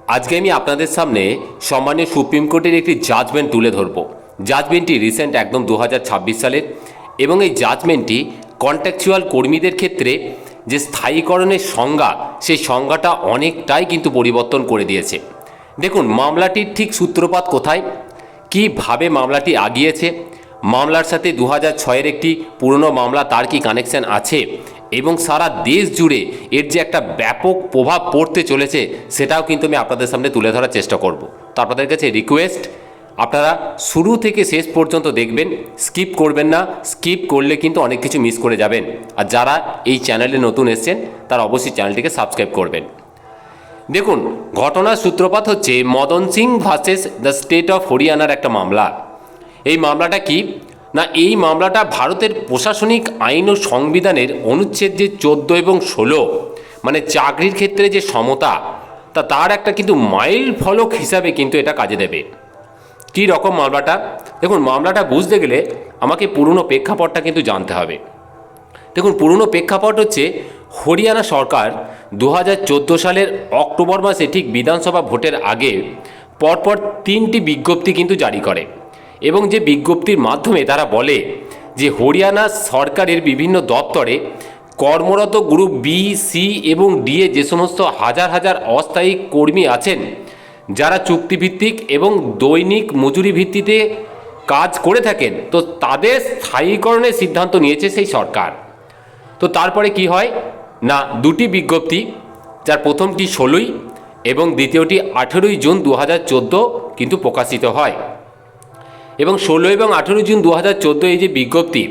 আজকে আমি আপনাদের সামনে সম্মানীয় সুপ্রিম কোর্টের একটি জাজমেন্ট তুলে ধরব। জাজমেন্টটি রিসেন্ট একদম 2026 সালের এবং এই জাজমেন্টটি কন্ট্রাকচুয়াল কর্মীদের ক্ষেত্রে যে স্থায়ীকরণের সংজ্ঞা, সেই সংজ্ঞাটা অনেকটাই কিন্তু পরিবর্তন করে দিয়েছে। দেখুন মামলাটির ঠিক সূত্রপাত কোথায়, কীভাবে মামলাটি আগিয়েছে, মামলার সাথে 2006-এর একটি পুরনো মামলা তার কি কানেকশন আছে এবং সারা দেশ জুড়ে এর যে একটা ব্যাপক প্রভাব পড়তে চলেছে সেটাও কিন্তু আমি আপনাদের সামনে তুলে ধরার চেষ্টা করব। তো আপনাদের কাছে রিকোয়েস্ট, আপনারা শুরু থেকে শেষ পর্যন্ত দেখবেন, স্কিপ করবেন না। স্কিপ করলে কিন্তু অনেক কিছু মিস করে যাবেন। আর যারা এই চ্যানেলে নতুন এসেছেন তারা অবশ্যই চ্যানেলটিকে সাবস্ক্রাইব করবেন। দেখুন, ঘটনার সূত্রপাত হচ্ছে Madan Singh versus the state of হরিয়ানার একটা মামলা। এই মামলাটা কি না, এই মামলাটা ভারতের প্রশাসনিক আইন ও সংবিধানের অনুচ্ছেদ যে 14 এবং 16, মানে চাকরির ক্ষেত্রে যে সমতা, তার একটা কিন্তু মাইল ফলক হিসাবে কিন্তু এটা কাজে দেবে। কী রকম মামলাটা? দেখুন, মামলাটা বুঝতে গেলে আমাকে পুরনো প্রেক্ষাপটটা কিন্তু জানতে হবে। দেখুন, পুরনো প্রেক্ষাপট হচ্ছে হরিয়ানা সরকার 2014 সালের অক্টোবর মাসে ঠিক বিধানসভা ভোটের আগে পরপর 3টি বিজ্ঞপ্তি কিন্তু জারি করে এবং যে বিজ্ঞপ্তির মাধ্যমে তারা বলে যে হরিয়ানা সরকারের বিভিন্ন দপ্তরে কর্মরত গ্রুপ বি, সি এবং ডি এ যে সমস্ত হাজার হাজার অস্থায়ী কর্মী আছেন, যারা চুক্তিভিত্তিক এবং দৈনিক মজুরি ভিত্তিতে কাজ করে থাকেন, তো তাদের স্থায়ীকরণের সিদ্ধান্ত নিয়েছে সেই সরকার। তো তারপরে কি হয় না, দুটি বিজ্ঞপ্তি, যার প্রথমটি 16 এবং দ্বিতীয়টি 18 জুন 2014 কিন্তু প্রকাশিত হয়। এবং 16 এবং 18 জুন 2014 এই যে বিজ্ঞপ্তি,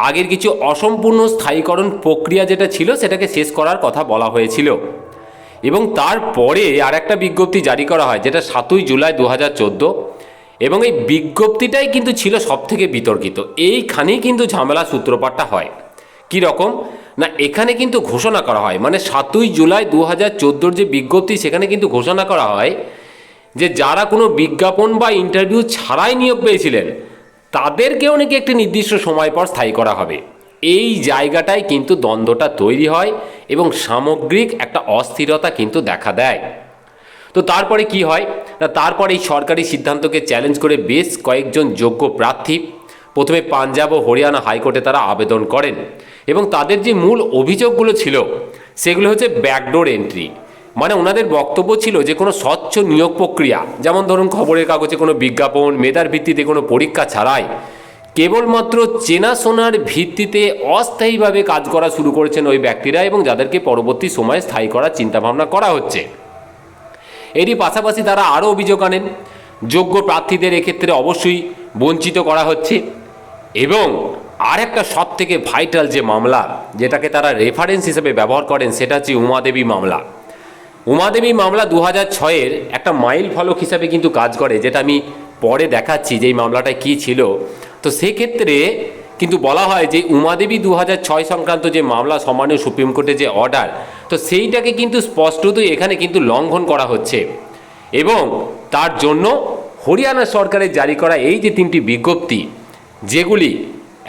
আগের কিছু অসম্পূর্ণ স্থায়ীকরণ প্রক্রিয়া যেটা ছিল সেটাকে শেষ করার কথা বলা হয়েছিল। এবং তারপরে আর একটা বিজ্ঞপ্তি জারি করা হয় যেটা 7 জুলাই 2014, এবং এই বিজ্ঞপ্তিটাই কিন্তু ছিল সবথেকে বিতর্কিত। এইখানেই কিন্তু ঝামেলা সূত্রপাতটা হয়। কি রকম না, এখানে কিন্তু ঘোষণা করা হয়, মানে 7 জুলাই 2014 যে বিজ্ঞপ্তি, সেখানে কিন্তু ঘোষণা করা হয় যে যারা কোনো বিজ্ঞাপন বা ইন্টারভিউ ছাড়াই নিয়োগ পেয়েছিলেন তাদেরকেও নাকি একটি নির্দিষ্ট সময় পর স্থায়ী করা হবে। এই জায়গাটায় কিন্তু দ্বন্দ্বটা তৈরি হয় এবং সামগ্রিক একটা অস্থিরতা কিন্তু দেখা দেয়। তো তারপরে কি হয় না, তারপরে এই সরকারি সিদ্ধান্তকে চ্যালেঞ্জ করে বেশ কয়েকজন যোগ্য প্রার্থী প্রথমে পাঞ্জাব ও হরিয়ানা হাইকোর্টে তারা আবেদন করেন এবং তাদের যে মূল অভিযোগগুলো ছিল সেগুলো হচ্ছে ব্যাকডোর এন্ট্রি। মানে ওনাদের বক্তব্য ছিল যে কোনো স্বচ্ছ নিয়োগ প্রক্রিয়া, যেমন ধরুন খবরের কাগজে কোনো বিজ্ঞাপন, মেধার ভিত্তিতে কোনো পরীক্ষা ছাড়াই কেবলমাত্র চেনাশোনার ভিত্তিতে অস্থায়ীভাবে কাজ করা শুরু করেছেন ওই ব্যক্তিরা, এবং যাদেরকে পরবর্তী সময়ে স্থায়ী করার চিন্তাভাবনা করা হচ্ছে। এরই পাশাপাশি তারা আরও অভিযোগ আনেন, যোগ্য প্রার্থীদের এক্ষেত্রে অবশ্যই বঞ্চিত করা হচ্ছে। এবং আরেকটা সব থেকে ভাইটাল যে মামলা, যেটাকে তারা রেফারেন্স হিসেবে ব্যবহার করেন, সেটা হচ্ছে উমাদেবী মামলা। উমাদেবী মামলা 2006-এর একটা মাইল ফলক হিসাবে কিন্তু কাজ করে, যেটা আমি পরে দেখাচ্ছি যে এই মামলাটা কী ছিল। তো সেক্ষেত্রে কিন্তু বলা হয় যে উমাদেবী 2006 সংক্রান্ত যে মামলা, সম্মানীয় সুপ্রিম কোর্টের যে অর্ডার, তো সেইটাকে কিন্তু স্পষ্টতই এখানে কিন্তু লঙ্ঘন করা হচ্ছে। এবং তার জন্য হরিয়ানা সরকারের জারি করা এই যে 3টি বিজ্ঞপ্তি, যেগুলি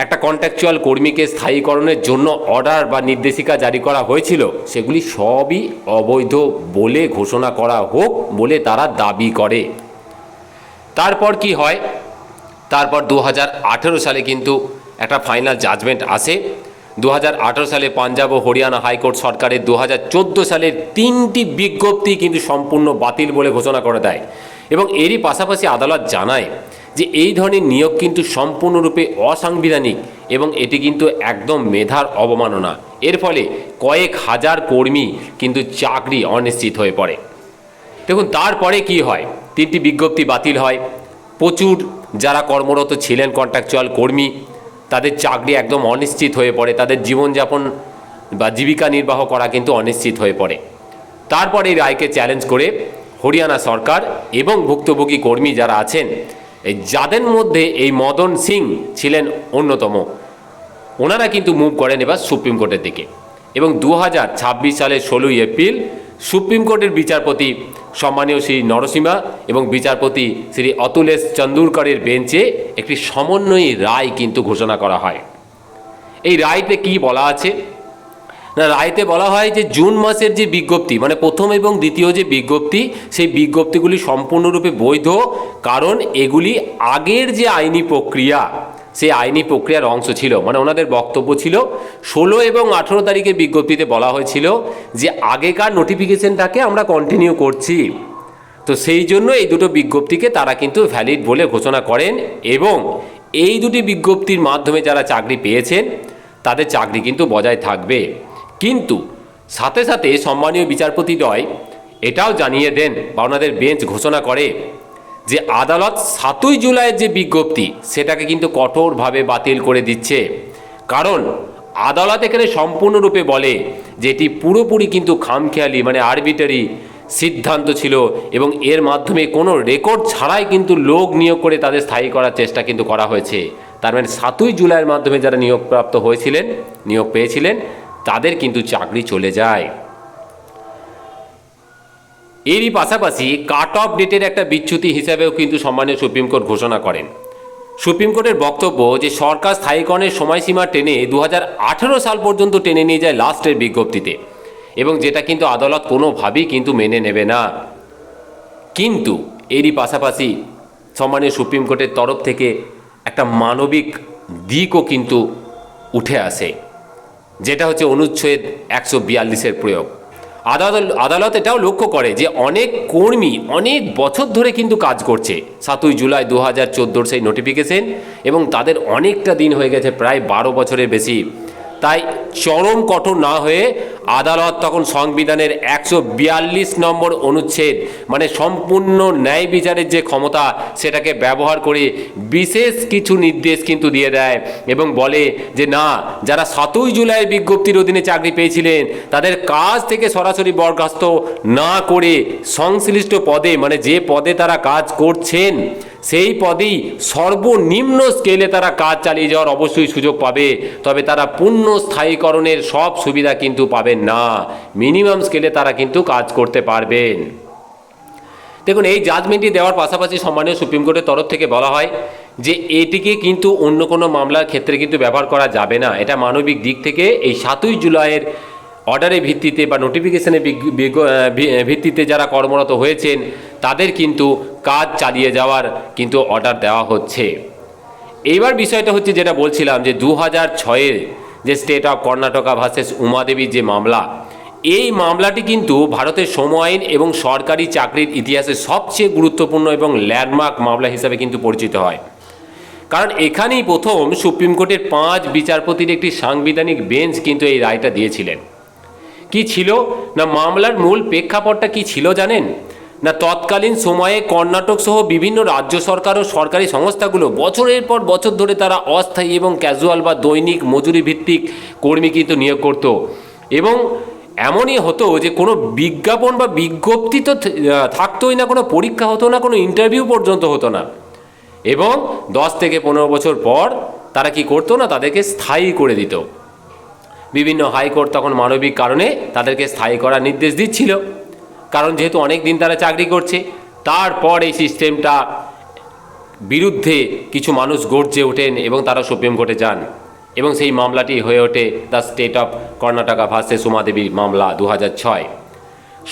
একটা কন্ট্রাকচুয়াল কর্মীকে স্থায়ীকরণের জন্য অর্ডার বা নির্দেশিকা জারি করা হয়েছিল, সেগুলি সবই অবৈধ বলে ঘোষণা করা হোক বলে তারা দাবি করে। তারপর কি হয়, তারপর 2018 সালে কিন্তু একটা ফাইনাল জাজমেন্ট আসে। 2018 সালে পাঞ্জাব ও হরিয়ানা হাইকোর্ট সরকারের 2014 সালের 3টি বিজ্ঞপ্তি কিন্তু সম্পূর্ণ বাতিল বলে ঘোষণা করে দেয়। এবং এরই পাশাপাশি আদালত জানায় যে এই ধরনের নিয়োগ কিন্তু সম্পূর্ণরূপে অসাংবিধানিক এবং এটি কিন্তু একদম মেধার অবমাননা। এর ফলে কয়েক হাজার কর্মী কিন্তু চাকরি অনিশ্চিত হয়ে পড়ে। দেখুন, তারপরে কি হয়, 3টি বিজ্ঞপ্তি বাতিল হয়। প্রচুর যারা কর্মরত ছিলেন কন্ট্রাকচুয়াল কর্মী, তাদের চাকরি একদম অনিশ্চিত হয়ে পড়ে, তাদের জীবনযাপন বা জীবিকা নির্বাহ করা কিন্তু অনিশ্চিত হয়ে পড়ে। তারপরে এই রায়কে চ্যালেঞ্জ করে হরিয়ানা সরকার এবং ভুক্তভোগী কর্মী যারা আছেন, এই যাদের মধ্যে এই মদন সিং ছিলেন অন্যতম, ওনারা কিন্তু মুভ করেন এবার সুপ্রিম কোর্টের দিকে। এবং 2026 সালের 16 এপ্রিল সুপ্রিম কোর্টের বিচারপতি সম্মানীয় শ্রী নরসিমা এবং বিচারপতি শ্রী অতুলেশ চন্দুরকরের বেঞ্চে একটি সমন্বয়ী রায় কিন্তু ঘোষণা করা হয়। এই রায়তে কি বলা আছে না, রায়তে বলা হয় যে জুন মাসের যে বিজ্ঞপ্তি, মানে প্রথম এবং দ্বিতীয় যে বিজ্ঞপ্তি, সেই বিজ্ঞপ্তিগুলি সম্পূর্ণরূপে বৈধ, কারণ এগুলি আগের যে আইনি প্রক্রিয়া, সেই আইনি প্রক্রিয়ার অংশ ছিল। মানে ওনাদের বক্তব্য ছিল 16 এবং 18 তারিখের বিজ্ঞপ্তিতে বলা হয়েছিল যে আগেকার নোটিফিকেশনটাকে আমরা কন্টিনিউ করছি। তো সেই জন্য এই দুটো বিজ্ঞপ্তিকে তারা কিন্তু ভ্যালিড বলে ঘোষণা করেন, এবং এই দুটি বিজ্ঞপ্তির মাধ্যমে যারা চাকরি পেয়েছেন তাদের চাকরি কিন্তু বজায় থাকবে। কিন্তু সাথে সাথে সম্মানীয় বিচারপতিদ্বয় এটাও জানিয়ে দেন বা ওনাদের বেঞ্চ ঘোষণা করে যে আদালত 7ই জুলাইয়ের যে বিজ্ঞপ্তি সেটাকে কিন্তু কঠোরভাবে বাতিল করে দিচ্ছে। কারণ আদালত এখানে সম্পূর্ণরূপে বলে যে এটি পুরোপুরি কিন্তু খামখেয়ালি, মানে আরবিটারি সিদ্ধান্ত ছিল, এবং এর মাধ্যমে কোনো রেকর্ড ছাড়াই কিন্তু লোক নিয়োগ করে তাদের স্থায়ী করার চেষ্টা কিন্তু করা হয়েছে। তার মানে 7ই জুলাইয়ের মাধ্যমে যারা নিয়োগপ্রাপ্ত হয়েছিলেন, নিয়োগ পেয়েছিলেন, তাদের কিন্তু চাকরি চলে যায়। এরই পাশাপাশি কাট অফ ডেটের একটা বিচ্যুতি হিসাবেও কিন্তু সম্মানীয় সুপ্রিম কোর্ট ঘোষণা করেন। সুপ্রিম কোর্টের বক্তব্য যে সরকার স্থায়ীকরণের সময়সীমা টেনে 2018 সাল পর্যন্ত টেনে নিয়ে যায় লাস্টের বিজ্ঞপ্তিতে, এবং যেটা কিন্তু আদালত কোনোভাবেই কিন্তু মেনে নেবে না। কিন্তু এরই পাশাপাশি সম্মানীয় সুপ্রিম কোর্টের তরফ থেকে একটা মানবিক দিকও কিন্তু উঠে আসে, যেটা হচ্ছে অনুচ্ছেদ 142-এর প্রয়োগ। আদালত এটাও লক্ষ্য করে যে অনেক কর্মী অনেক বছর ধরে কিন্তু কাজ করছে 7ই জুলাই 2014 সেই নোটিফিকেশন, এবং তাদের অনেকটা দিন হয়ে গেছে, প্রায় 12 বছরের বেশি। তাই চরম কঠোর না হয়ে আদালত তখন সংবিধানের 142 নম্বর অনুচ্ছেদ, মানে সম্পূর্ণ ন্যায় বিচারের যে ক্ষমতা, সেটাকে ব্যবহার করে বিশেষ কিছু নির্দেশ কিন্তু দিয়ে দেয়, এবং বলে যে না, যারা 7ই জুলাইয়ের বিজ্ঞপ্তির অধীনে চাকরি পেয়েছিলেন তাদের কাজ থেকে সরাসরি বরখাস্ত না করে সংশ্লিষ্ট পদে, মানে যে পদে তারা কাজ করছেন সেই পদেই সর্বনিম্ন স্কেলে তারা কাজ চালিয়ে যাওয়ার অবশ্যই সুযোগ পাবে, তবে তারা পূর্ণ স্থায়ীকরণের সব সুবিধা কিন্তু পাবেন না, মিনিমাম স্কেলে তারা কিন্তু কাজ করতে পারবেন। দেখুন, এই জাজমেন্টটি দেওয়ার পাশাপাশি সম্মানীয় সুপ্রিম কোর্টের তরফ থেকে বলা হয় যে এটিকে কিন্তু অন্য কোনো মামলার ক্ষেত্রে কিন্তু ব্যবহার করা যাবে না। এটা মানবিক দিক থেকে এই 7ই জুলাইয়ের অর্ডারের ভিত্তিতে বা নোটিফিকেশনের ভিত্তিতে যারা কর্মরত হয়েছেন তাদের কিন্তু কাজ চালিয়ে যাওয়ার কিন্তু অর্ডার দেওয়া হচ্ছে। এইবার বিষয়টা হচ্ছে যেটা বলছিলাম যে 2006-এর যে স্টেট অফ কর্ণাটকা ভার্সেস উমাদেবীর যে মামলা, এই মামলাটি কিন্তু ভারতের শ্রম আইন এবং সরকারি চাকরির ইতিহাসে সবচেয়ে গুরুত্বপূর্ণ এবং ল্যান্ডমার্ক মামলা হিসাবে কিন্তু পরিচিত হয়। কারণ এখানেই প্রথম সুপ্রিম কোর্টের 5 বিচারপতির একটি সাংবিধানিক বেঞ্চ কিন্তু এই রায়টা দিয়েছিলেন। কি ছিল না, মামলার মূল প্রেক্ষাপটটা কি ছিল জানেন না? তৎকালীন সময়ে কর্ণাটক সহ বিভিন্ন রাজ্য সরকার ও সরকারি সংস্থাগুলো বছরের পর বছর ধরে তারা অস্থায়ী এবং ক্যাজুয়াল বা দৈনিক মজুরি ভিত্তিক কর্মী কিন্তু নিয়োগ করত, এবং এমনই হতো যে কোনো বিজ্ঞাপন বা বিজ্ঞপ্তি তো থাকতোই না, কোনো পরীক্ষা হতো না, কোনো ইন্টারভিউ পর্যন্ত হতো না, এবং 10 থেকে 15 বছর পর তারা কি করতো না, তাদেরকে স্থায়ী করে দিত। বিভিন্ন হাইকোর্ট তখন মানবিক কারণে তাদেরকে স্থায়ী করার নির্দেশ দিচ্ছিল, কারণ যেহেতু অনেক দিন তারা চাকরি করছে। তারপর এই সিস্টেমটা বিরুদ্ধে কিছু মানুষ গর্জে ওঠেন এবং তারা সুপ্রিম কোর্টে যান, এবং সেই মামলাটি হয়ে ওঠে the state of Karnataka versus Umadevi মামলা 2006।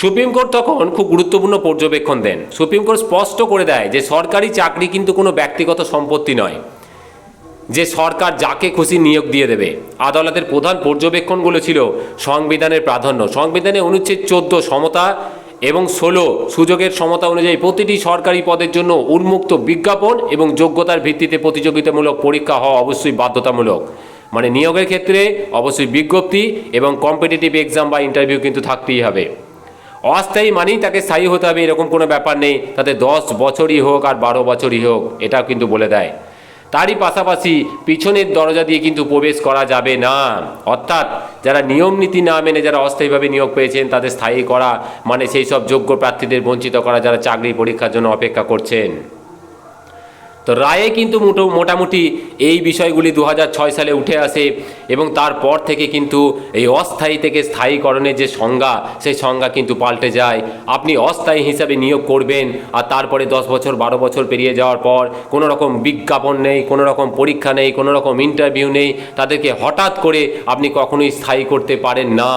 সুপ্রিম কোর্ট তখন খুব গুরুত্বপূর্ণ পর্যবেক্ষণ দেন। সুপ্রিম কোর্ট স্পষ্ট করে দেয় যে সরকারি চাকরি কিন্তু কোনো ব্যক্তিগত সম্পত্তি নয় যে সরকার যাকে খুশি নিয়োগ দিয়ে দেবে। আদালতের প্রধান পর্যবেক্ষণগুলো ছিল সংবিধানের প্রাধান্য, সংবিধানে অনুচ্ছেদ 14 সমতা এবং 16 সুযোগের সমতা অনুযায়ী প্রতিটি সরকারি পদের জন্য উন্মুক্ত বিজ্ঞাপন এবং যোগ্যতার ভিত্তিতে প্রতিযোগিতামূলক পরীক্ষা হওয়া অবশ্যই বাধ্যতামূলক। মানে নিয়োগের ক্ষেত্রে অবশ্যই বিজ্ঞপ্তি এবং কম্পিটিটিভ এক্সাম বা ইন্টারভিউ কিন্তু থাকতেই হবে। অস্থায়ী মানেই তাকে স্থায়ী হতে হবে এরকম কোনো ব্যাপার নেই, তাতে 10 বছরই হোক আর 12 বছরই হোক, এটাও কিন্তু বলে দেয়। তারই পাশাপাশি পিছনের দরজা দিয়ে কিন্তু প্রবেশ করা যাবে না, অর্থাৎ যারা নিয়ম নীতি না মেনে যারা অস্থায়ীভাবে নিয়োগ পেয়েছেন তাদের স্থায়ী করা মানে সেই সব যোগ্য প্রার্থীদের বঞ্চিত করা যারা চাকরি পরীক্ষার জন্য অপেক্ষা করছেন। তো রায়ে কিন্তু মোটামুটি এই বিষয়গুলি 2006 সালে উঠে আসে এবং তারপর থেকে কিন্তু এই অস্থায়ী থেকে স্থায়ীকরণের যে সংজ্ঞা সেই সংজ্ঞা কিন্তু পাল্টে যায়। আপনি অস্থায়ী হিসাবে নিয়োগ করবেন আর তারপরে 10 বছর 12 বছর পেরিয়ে যাওয়ার পর কোনো রকম বিজ্ঞাপন নেই, কোনো রকম পরীক্ষা নেই, কোনো রকম ইন্টারভিউ নেই, তাদেরকে হঠাৎ করে আপনি কখনোই স্থায়ী করতে পারেন না।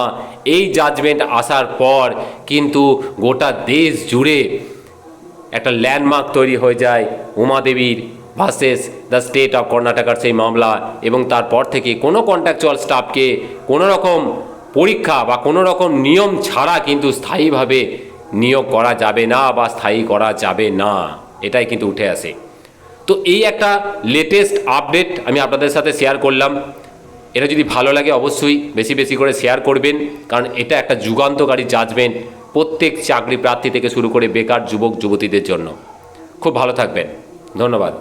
এই জাজমেন্ট আসার পর কিন্তু গোটা দেশ জুড়ে একটা ল্যান্ডমার্ক তৈরি হয়ে যায় উমাদেবীর ভার্সেস দ্য স্টেট অফ কর্ণাটকার সেই মামলা, এবং তারপর থেকে কোনো কন্ট্রাকচুয়াল স্টাফকে কোনো রকম পরীক্ষা বা কোনো রকম নিয়ম ছাড়া কিন্তু স্থায়ীভাবে নিয়োগ করা যাবে না বা স্থায়ী করা যাবে না, এটাই কিন্তু উঠে আসে। তো এই একটা লেটেস্ট আপডেট আমি আপনাদের সাথে শেয়ার করলাম। এটা যদি ভালো লাগে অবশ্যই বেশি বেশি করে শেয়ার করবেন, কারণ এটা একটা যুগান্তকারী জাজমেন্ট প্রত্যেক চাকরি প্রার্থী থেকে শুরু করে বেকার যুবক যুবতীদের জন্য। খুব ভালো থাকবেন, ধন্যবাদ।